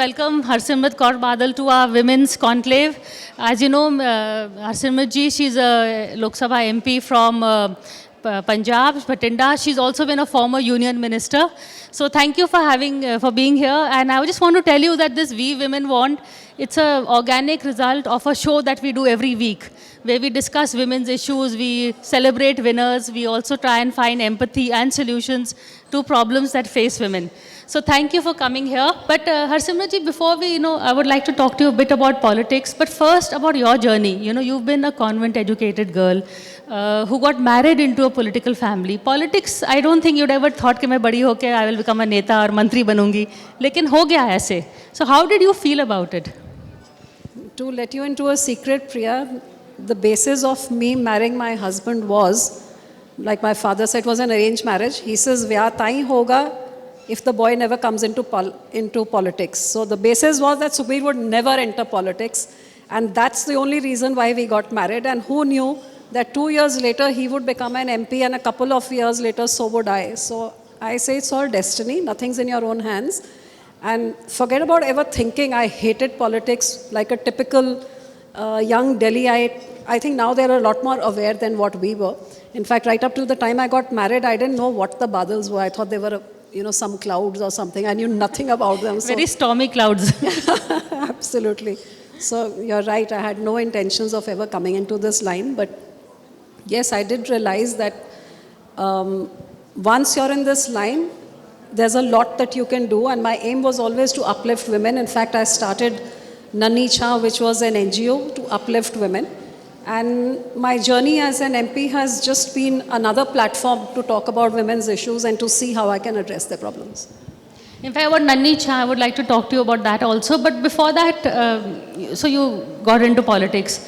welcome Harsimrat Kaur Badal to our Women's Conclave. As you know, Harsimrat ji, she's a Lok Sabha MP from Punjab, Bhatinda. She's also been a former union minister. So thank you for being here. And I just want to tell you that this We Women Want, it's an organic result of a show that we do every week, where we discuss women's issues, we celebrate winners, we also try and find empathy and solutions to problems that face women. So thank you for coming here. But Harsimrat ji, before we, I would like to talk to you a bit about politics, but first about your journey. You've been a convent-educated girl who got married into a political family. Politics, I don't think you'd ever thought कि मैं बड़ी होके I will become a neta or मंत्री बनूंगी. लेकिन हो गया ऐसे. So how did you feel about it? To let you into a secret, Priya, the basis of me marrying my husband was, like my father said, was an arranged marriage. He says, "Vyah tahi hoga if the boy never comes into politics." So the basis was that Sukhbir would never enter politics. And that's the only reason why we got married. And who knew that 2 years later he would become an MP and a couple of years later so would I. So I say it's all destiny. Nothing's in your own hands. And forget about ever thinking I hated politics like a typical young Delhiite. I think now they're a lot more aware than what we were. In fact, right up to the time I got married, I didn't know what the Badals were. I thought they were, some clouds or something. I knew nothing about them. So. Very stormy clouds. Absolutely. So you're right. I had no intentions of ever coming into this line. But yes, I did realize that once you're in this line, there's a lot that you can do, and my aim was always to uplift women. In fact, I started Nanni Cha, which was an NGO to uplift women. And my journey as an MP has just been another platform to talk about women's issues and to see how I can address their problems. In fact, about Nanni Cha, I would like to talk to you about that also. But before that, so you got into politics.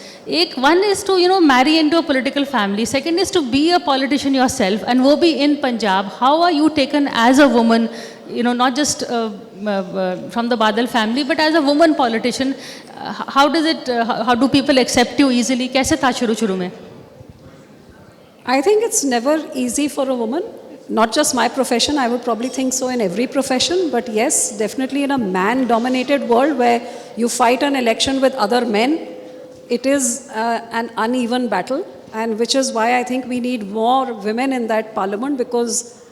One is to, marry into a political family. Second is to be a politician yourself, and wo bhi in Punjab. How are you taken as a woman, not just from the Badal family, but as a woman politician? How do people accept you easily? Kaise tha shuru mein? I think it's never easy for a woman. Not just my profession, I would probably think so in every profession, but yes, definitely in a man-dominated world where you fight an election with other men, it is an uneven battle, and which is why I think we need more women in that parliament, because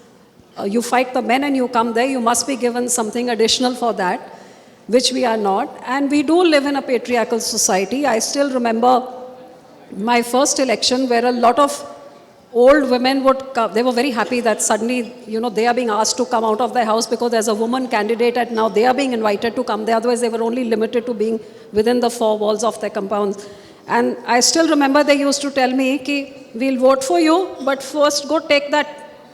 you fight the men and you come there, you must be given something additional for that, which we are not. And we do live in a patriarchal society. I still remember my first election where a lot of old women would come. They were very happy that suddenly, they are being asked to come out of their house because there's a woman candidate and now they are being invited to come there. Otherwise, they were only limited to being within the 4 walls of their compounds. And I still remember they used to tell me, ki, we'll vote for you, but first go take that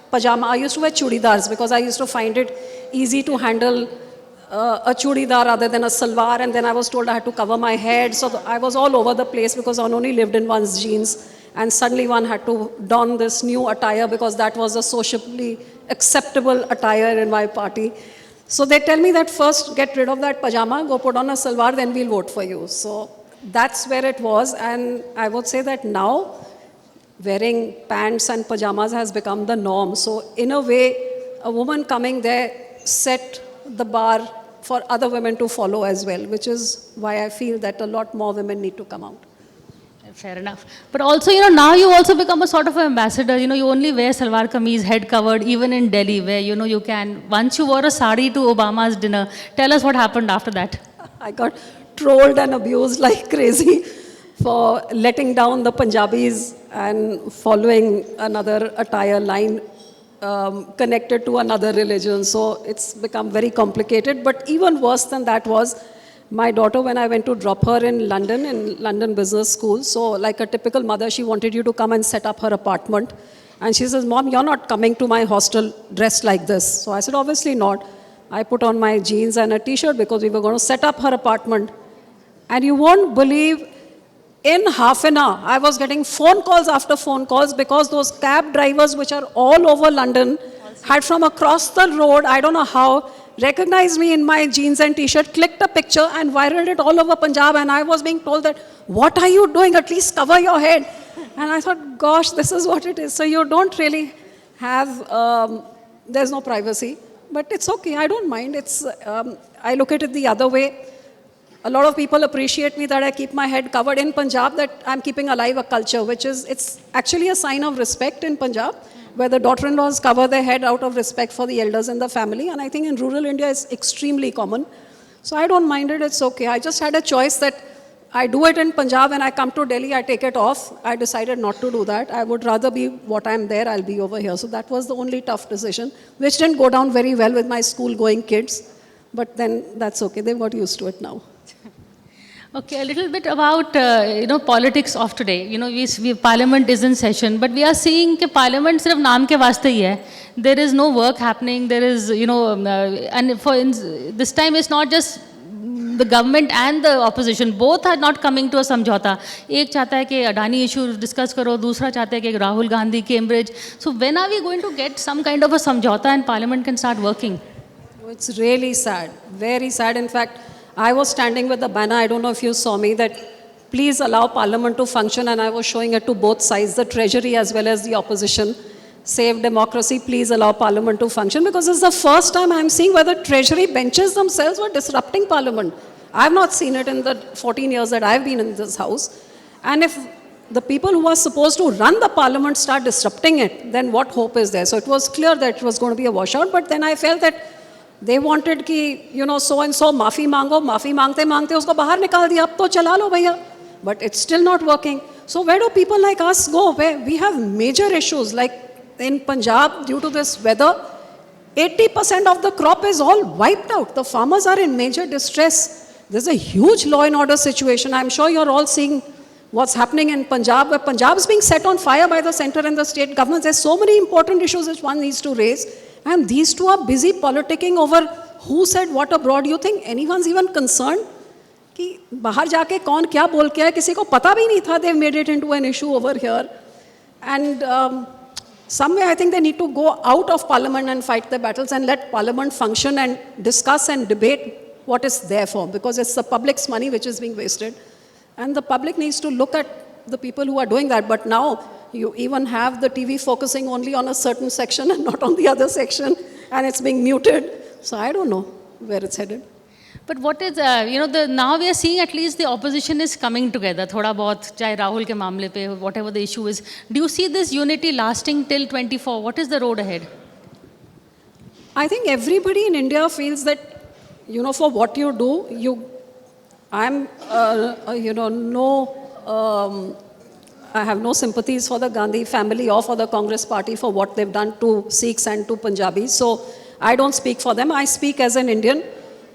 pajama. I used to wear chudidars because I used to find it easy to handle a chudidar rather than a salwar. And then I was told I had to cover my head. So I was all over the place because I only lived in one's jeans. And suddenly one had to don this new attire because that was a socially acceptable attire in my party. So they tell me that first get rid of that pajama, go put on a salwar, then we'll vote for you. So that's where it was. And I would say that now wearing pants and pajamas has become the norm. So in a way, a woman coming there set the bar for other women to follow as well, which is why I feel that a lot more women need to come out. Fair enough. But also, now you also become a sort of an ambassador. You only wear salwar kameez, head covered, even in Delhi, where, you can. Once you wore a sari to Obama's dinner. Tell us what happened after that. I got trolled and abused like crazy for letting down the Punjabis and following another attire line connected to another religion. So it's become very complicated. But even worse than that was my daughter, when I went to drop her in London Business School, so like a typical mother, she wanted you to come and set up her apartment. And she says, "Mom, you're not coming to my hostel dressed like this." So I said, "Obviously not." I put on my jeans and a t-shirt because we were going to set up her apartment. And you won't believe, in half an hour, I was getting phone calls after phone calls because those cab drivers, which are all over London, had from across the road, I don't know how, recognized me in my jeans and t-shirt, clicked a picture and viraled it all over Punjab. And I was being told that, "What are you doing? At least cover your head." And I thought, gosh, this is what it is. So you don't really have, there's no privacy. but it's okay. I don't mind. I look at it the other way. A lot of people appreciate me that I keep my head covered in Punjab, that I'm keeping alive a culture, it's actually a sign of respect in Punjab, where the daughter-in-laws cover their head out of respect for the elders in the family. And I think in rural India, it's extremely common. So I don't mind it. It's okay. I just had a choice that I do it in Punjab. When I come to Delhi, I take it off. I decided not to do that. I would rather be what I'm there, I'll be over here. So that was the only tough decision, which didn't go down very well with my school-going kids. But then that's okay. They've got used to it now. Okay, a little bit about politics of today. Parliament is in session, but we are seeing that Parliament सिर्फ नाम के वास्ते ही है. There is no work happening. There is and this time it's not just the government and the opposition. Both are not coming to a समझौता. एक चाहता है कि अडानी issue discuss करो, दूसरा चाहता है कि Rahul Gandhi Cambridge. So when are we going to get some kind of a समझौता and Parliament can start working? It's really sad, very sad. In fact, I was standing with the banner, I don't know if you saw me, that please allow Parliament to function, and I was showing it to both sides, the Treasury as well as the opposition. Save democracy, please allow Parliament to function, because this is the first time I'm seeing where the Treasury benches themselves were disrupting Parliament. I've not seen it in the 14 years that I've been in this house. And if the people who are supposed to run the Parliament start disrupting it, then what hope is there? So it was clear that it was going to be a washout, but then I felt that they wanted कि so and so माफ़ी मांगते मांगते उसको बाहर निकाल दिया, अब तो चला लो भैया. But it's still not working. So where do people like us go? Where we have major issues, like in Punjab, due to this weather, 80% of the crop is all wiped out. The farmers are in major distress. There's a huge law and order situation. I'm sure you're all seeing what's happening in Punjab, where Punjab is being set on fire by the center and the state governments. There's so many important issues which one needs to raise. And these two are busy politicking over who said what abroad. You think anyone's even concerned? कि बाहर जाके कौन क्या बोल के है, किसी को पता भी नहीं था. They've made it into an issue over here. And somewhere I think they need to go out of Parliament and fight their battles and let Parliament function and discuss and debate what it's there for. Because it's the public's money which is being wasted. And the public needs to look at the people who are doing that. But now, you even have the TV focusing only on a certain section and not on the other section, and it's being muted. So I don't know where it's headed. But what is, now we are seeing at least the opposition is coming together. Thoda bahut, chahe Rahul ke मामले पे, whatever the issue is. Do you see this unity lasting till 24? What is the road ahead? I think everybody in India feels that, for what you do, I have no sympathies for the Gandhi family or for the Congress party for what they've done to Sikhs and to Punjabis. So I don't speak for them. I speak as an Indian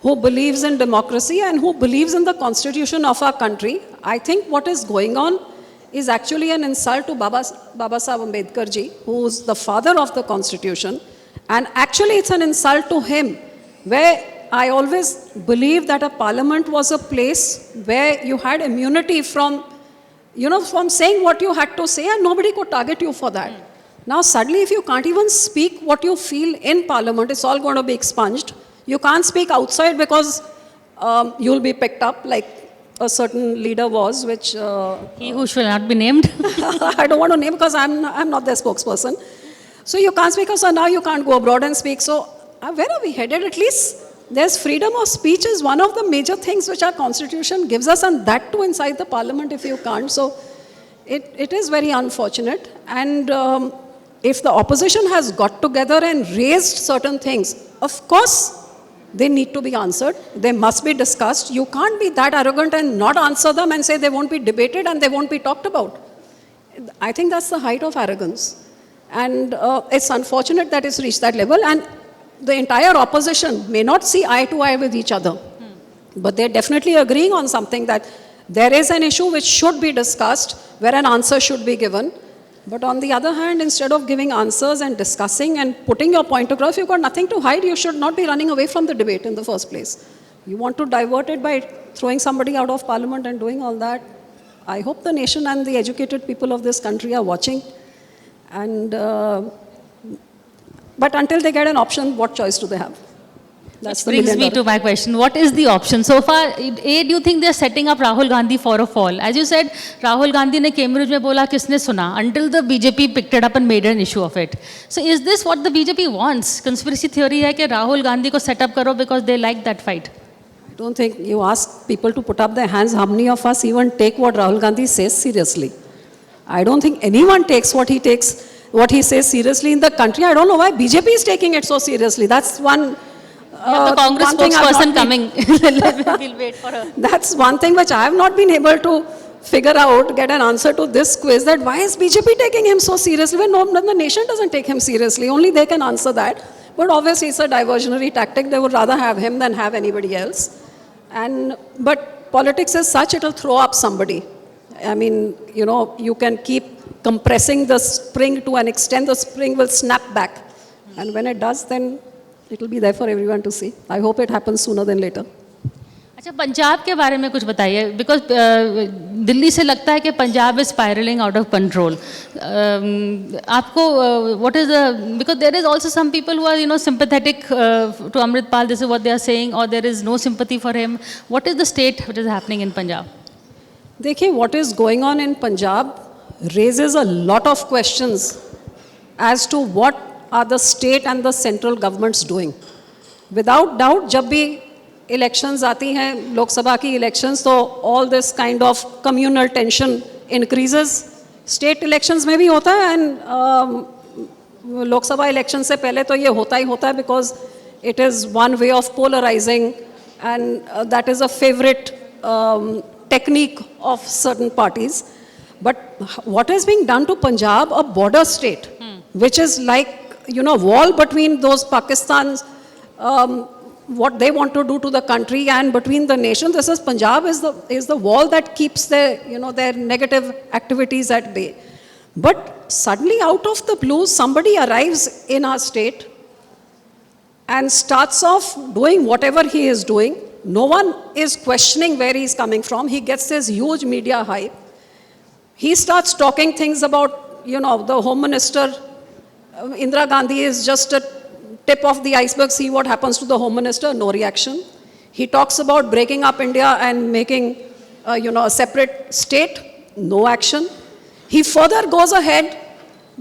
who believes in democracy and who believes in the constitution of our country. I think what is going on is actually an insult to Baba Sahib Ambedkar ji, who's the father of the constitution. And actually it's an insult to him, where I always believed that a parliament was a place where you had immunity from saying what you had to say, and nobody could target you for that. Now suddenly if you can't even speak what you feel in Parliament, it's all going to be expunged. You can't speak outside because you'll be picked up, like a certain leader was, which... he who shall not be named. I don't want to name because I'm not their spokesperson. So you can't speak, so now you can't go abroad and speak. So where are we headed? At least there's freedom of speech is one of the major things which our constitution gives us, and that too inside the Parliament if you can't. So it is very unfortunate. And if the opposition has got together and raised certain things, of course they need to be answered. They must be discussed. You can't be that arrogant and not answer them and say they won't be debated and they won't be talked about. I think that's the height of arrogance. And it's unfortunate that it's reached that level. And the entire opposition may not see eye to eye with each other, but they're definitely agreeing on something, that there is an issue which should be discussed, where an answer should be given. But on the other hand, instead of giving answers and discussing and putting your point across, if you've got nothing to hide, you should not be running away from the debate in the first place. You want to divert it by throwing somebody out of Parliament and doing all that. I hope the nation and the educated people of this country are watching. And but until they get an option, what choice do they have? That's Which the brings me million to dollar. my question. What is the option? So far, A, do you think they're setting up Rahul Gandhi for a fall? As you said, Rahul Gandhi ने Cambridge में बोला किसने सुना? Until the BJP picked it up and made an issue of it. So is this what the BJP wants? Conspiracy theory है कि Rahul Gandhi को set up करो because they like that fight. I don't think you ask people to put up their hands. How many of us even take what Rahul Gandhi says seriously? I don't think anyone takes what he says seriously in the country. I don't know why BJP is taking it so seriously. That's one. The Congress one thing I've spokesperson not coming. We'll wait for her. That's one thing which I have not been able to figure out, get an answer to this quiz, that why is BJP taking him so seriously when the nation doesn't take him seriously? Only they can answer that. But obviously it's a diversionary tactic. They would rather have him than have anybody else. But politics is such, it'll throw up somebody. I mean, you can keep compressing the spring to an extent, the spring will snap back. And when it does, then it will be there for everyone to see. I hope it happens sooner than later. अच्छा पंजाब के बारे में कुछ बताइए because Delhi से लगता है कि Punjab is spiralling out of control आपको what is because there is also some people who are sympathetic to Amritpal this is what they are saying और there is no sympathy for him what is the state what is happening in Punjab देखिए what is going on in Punjab raises a lot of questions as to what are the state and the central governments doing. Without doubt, जब भी elections आती हैं, लोकसभा की elections, तो all this kind of communal tension increases. State elections में भी होता है and लोकसभा election से पहले तो ये होता ही होता है because it is one way of polarizing and that is a favorite technique of certain parties. But what is being done to Punjab, a border state, which is like, wall between those Pakistans, what they want to do to the country and between the nation. This is Punjab is the wall that keeps their negative activities at bay. But suddenly out of the blue, somebody arrives in our state and starts off doing whatever he is doing. No one is questioning where he is coming from. He gets this huge media hype. He starts talking things about, the Home Minister, Indira Gandhi is just a tip of the iceberg. See what happens to the Home Minister, no reaction. He talks about breaking up India and making, a separate state, no action. He further goes ahead,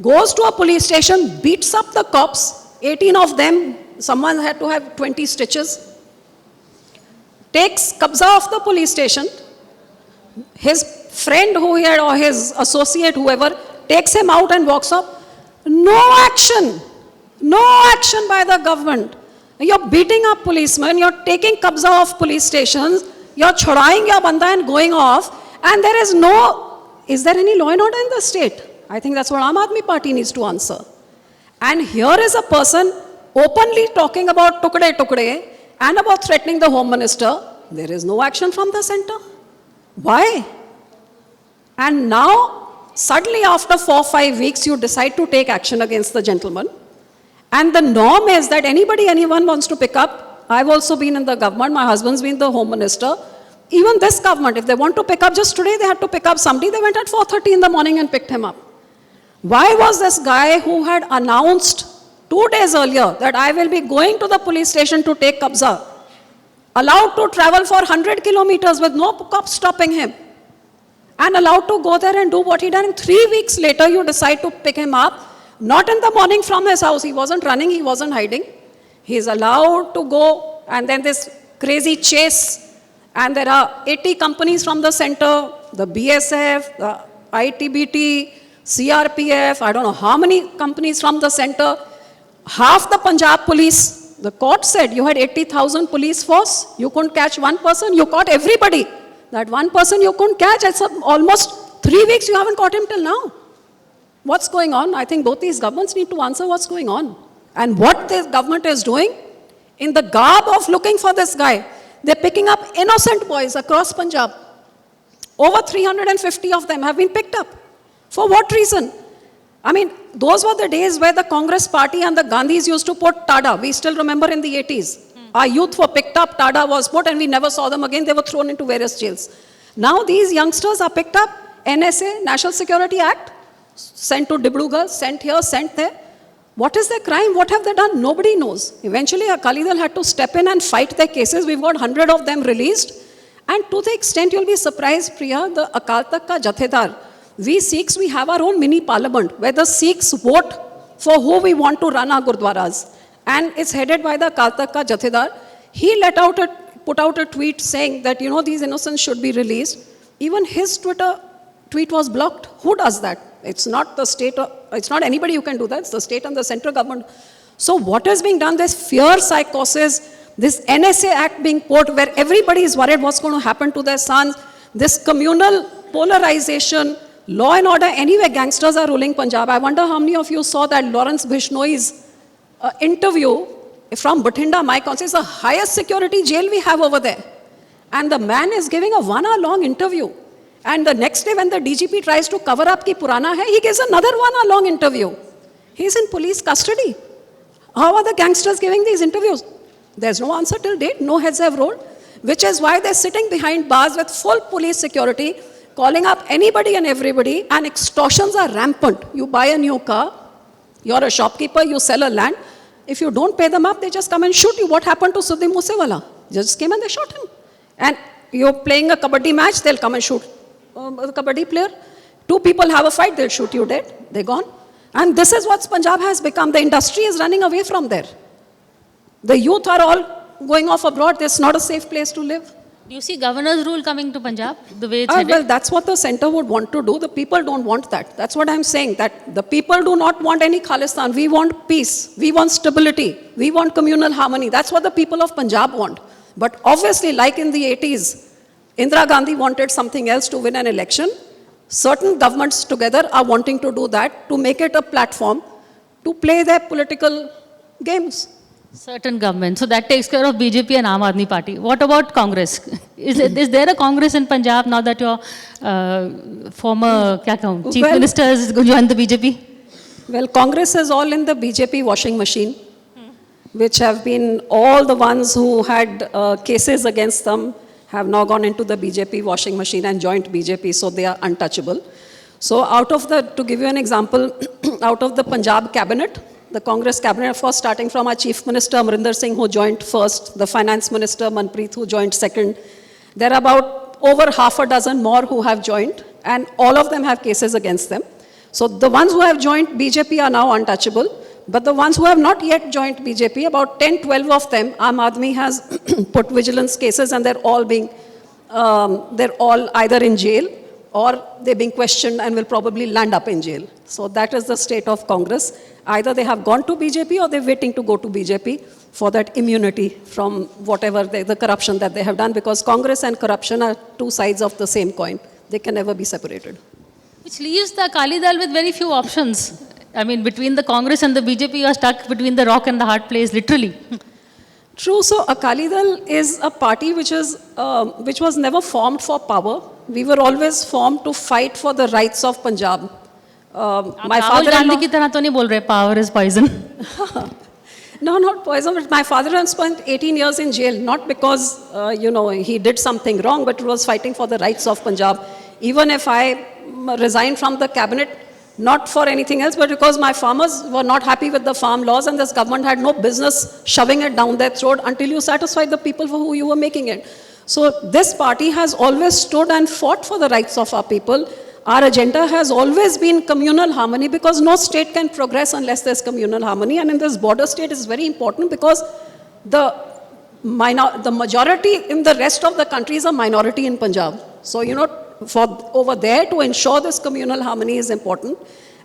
goes to a police station, beats up the cops, 18 of them, someone had to have 20 stitches, takes kabza of the police station. His friend who he had or his associate, whoever, takes him out and walks up. No action by the government. You're beating up policemen, you're taking kabza of police stations, you're chhodaying your banda and going off, and is there any law and order in the state? I think that's what Aam Aadmi Party needs to answer. And here is a person openly talking about tukde and about threatening the Home Minister. There is no action from the center. Why? And now, suddenly after 4-5 weeks, you decide to take action against the gentleman. And the norm is that anyone wants to pick up. I've also been in the government. My husband's been the Home Minister. Even this government, if they want to pick up, just today they had to pick up somebody. They went at 4:30 in the morning and picked him up. Why was this guy who had announced 2 days earlier that I will be going to the police station to take kabza, allowed to travel for 100 kilometers with no cops stopping him, and allowed to go there and do what he done? And 3 weeks later, you decide to pick him up, not in the morning from his house. He wasn't running, he wasn't hiding. He's allowed to go, and then this crazy chase. And there are 80 companies from the center, the BSF, the ITBT, CRPF, I don't know how many companies from the center, half the Punjab police. The court said you had 80,000 police force, you couldn't catch one person, you caught everybody. That one person you couldn't catch, it's almost 3 weeks you haven't caught him till now. What's going on? I think both these governments need to answer what's going on. And what this government is doing, in the garb of looking for this guy, they're picking up innocent boys across Punjab. Over 350 of them have been picked up. For what reason? I mean, those were the days where the Congress party and the Gandhis used to put TADA. We still remember in the 80s. Our youth were picked up, TADA was put, and we never saw them again. They were thrown into various jails. Now these youngsters are picked up, NSA, National Security Act, sent to Dibrugarh, sent here, sent there. What is their crime? What have they done? Nobody knows. Eventually, Akali Dal had to step in and fight their cases. We've got 100 of them released. And to the extent you'll be surprised, Priya, the Akal Tak Ka Jathedar, we Sikhs, we have our own mini parliament where the Sikhs vote for who we want to run our gurdwaras. And it's headed by the Akal Tak Ka Jathedar. He put out a tweet saying that, these innocents should be released. Even his Twitter tweet was blocked. Who does that? It's not the state, it's not anybody who can do that. It's the state and the central government. So what is being done? There's fear psychosis, this NSA Act being put where everybody is worried what's going to happen to their sons, this communal polarization, law and order. Anyway, gangsters are ruling Punjab. I wonder how many of you saw that Lawrence Bishnoi's interview from Bathinda, my concept is the highest security jail we have over there. And the man is giving a 1 hour long interview. And the next day when the DGP tries to cover up ki purana hai, he gives another 1 hour long interview. He's in police custody. How are the gangsters giving these interviews? There's no answer till date, no heads have rolled, which is why they're sitting behind bars with full police security, calling up anybody and everybody, and extortions are rampant. You buy a new car, you're a shopkeeper, you sell a land. If you don't pay them up, they just come and shoot you. What happened to Sudeep Moosewala? They just came and they shot him. And you're playing a kabaddi match, they'll come and shoot the kabaddi player. 2 people have a fight, they'll shoot you dead. They're gone. And this is what Punjab has become. The industry is running away from there. The youth are all going off abroad. It's not a safe place to live. Do you see governor's rule coming to Punjab, the way it's headed? Well, that's what the centre would want to do. The people don't want that. That's what I'm saying, that the people do not want any Khalistan. We want peace. We want stability. We want communal harmony. That's what the people of Punjab want. But obviously, like in the 80s, Indira Gandhi wanted something else to win an election. Certain governments together are wanting to do that, to make it a platform to play their political games. Certain government. So that takes care of BJP and Aam Aadmi Party. What about Congress? Is there a Congress in Punjab now that your former Chief Minister has joined the BJP? Well, Congress is all in the BJP washing machine, which have been all the ones who had cases against them have now gone into the BJP washing machine and joined BJP, so they are untouchable. So to give you an example, out of the Punjab cabinet, the Congress cabinet, of course, starting from our Chief Minister Amrinder Singh, who joined first, the Finance Minister Manpreet, who joined second. There are about over half a dozen more who have joined, and all of them have cases against them. So the ones who have joined BJP are now untouchable, but the ones who have not yet joined BJP, about 10, 12 of them, Aam Aadmi has put vigilance cases, and they're all either in jail or they're being questioned and will probably land up in jail. So that is the state of Congress. Either they have gone to BJP or they're waiting to go to BJP for that immunity from whatever the corruption that they have done, because Congress and corruption are 2 sides of the same coin. They can never be separated. Which leaves the Akali Dal with very few options. I mean, between the Congress and the BJP, you are stuck between the rock and the hard place, literally. True. So Akali Dal is a party which was never formed for power. We were always formed to fight for the rights of Punjab. My father-in-law... की तरह तो नहीं बोल रहे, power is poison. No, not poison, but my father spent 18 years in jail, not because, he did something wrong, but was fighting for the rights of Punjab. Even if I resigned from the cabinet, not for anything else, but because my farmers were not happy with the farm laws, and this government had no business shoving it down their throat until you satisfied the people for who you were making it. So this party has always stood and fought for the rights of our people. Our agenda has always been communal harmony, because no state can progress unless there's communal harmony. And in this border state is very important, because the majority in the rest of the country is a minority in Punjab. So, for over there to ensure this communal harmony is important.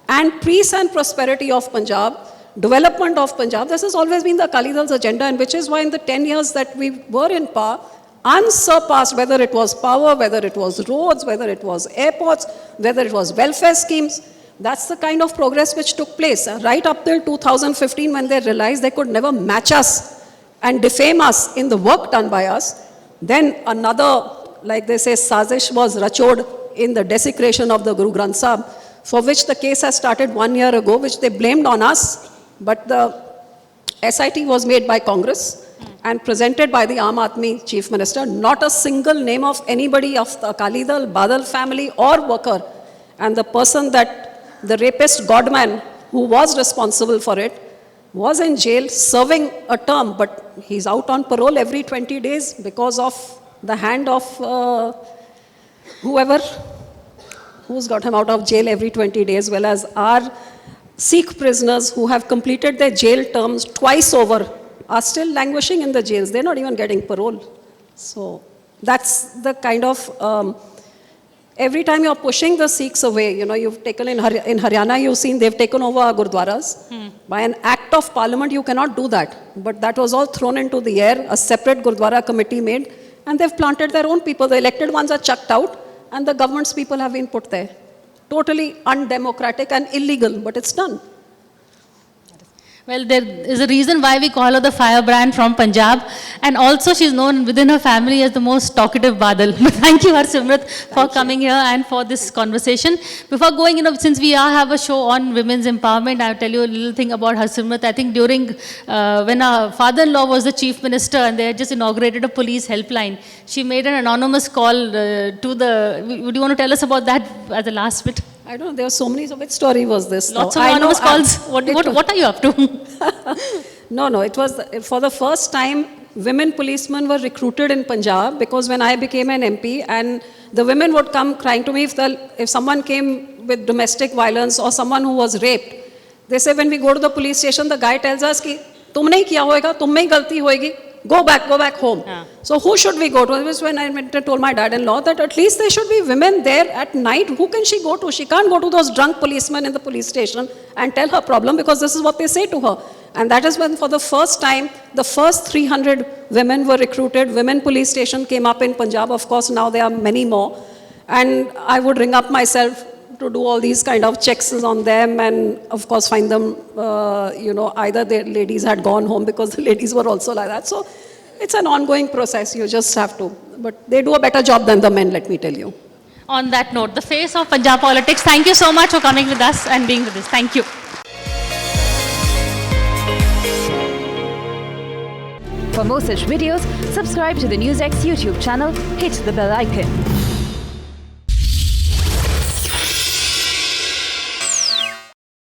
And peace and prosperity of Punjab, development of Punjab, this has always been the Akali Dal's agenda, and which is why in the 10 years that we were in power, unsurpassed, whether it was power, whether it was roads, whether it was airports, whether it was welfare schemes, that's the kind of progress which took place. Right up till 2015, when they realized they could never match us and defame us in the work done by us, then another, like they say, sazish was rachod in the desecration of the Guru Granth Sahib, for which the case has started 1 year ago, which they blamed on us, but the SIT was made by Congress and presented by the Aam Aadmi Chief Minister. Not a single name of anybody of the Akali Dal, Badal family or worker. And the person that, the rapist Godman, who was responsible for it, was in jail serving a term, but he's out on parole every 20 days because of the hand of who's got him out of jail every 20 days, well as our Sikh prisoners who have completed their jail terms twice over are still languishing in the jails. They're not even getting parole. So that's the kind of, every time you're pushing the Sikhs away, you've taken in Haryana, you've seen they've taken over our Gurdwaras. By an act of parliament, you cannot do that. But that was all thrown into the air, a separate Gurdwara committee made, and they've planted their own people. The elected ones are chucked out, and the government's people have been put there. Totally undemocratic and illegal, but it's done. Well, there is a reason why we call her the firebrand from Punjab, and also she's known within her family as the most talkative Badal. But thank you, Harsimrat, for coming here and for this conversation. Before going, since we have a show on women's empowerment, I'll tell you a little thing about Harsimrat. I think during, when our father-in-law was the chief minister and they had just inaugurated a police helpline, she made an anonymous call to the, would you want to tell us about that at the last bit? I don't know, there were so many, so which story was this? Lots of anonymous calls. What are you up to? No, it was, for the first time, women policemen were recruited in Punjab, because when I became an MP, and the women would come crying to me if someone came with domestic violence or someone who was raped. They say, when we go to the police station, the guy tells us, ki, tumne hi kiya hoega, tum mein hi galti hoegi. Go back home. Yeah. So who should we go to? It was when I went and told my dad-in-law that at least there should be women there at night. Who can she go to? She can't go to those drunk policemen in the police station and tell her problem, because this is what they say to her. And that is when for the first time, the first 300 women were recruited. Women police station came up in Punjab. Of course, now there are many more. And I would ring up myself to do all these kind of checks on them, and of course find them, either the ladies had gone home, because the ladies were also like that. So it's an ongoing process, you just have to. But they do a better job than the men, let me tell you. On that note, the face of Punjab politics, thank you so much for coming with us and being with us. Thank you. For more such videos, subscribe to the NewsX YouTube channel, hit the bell icon.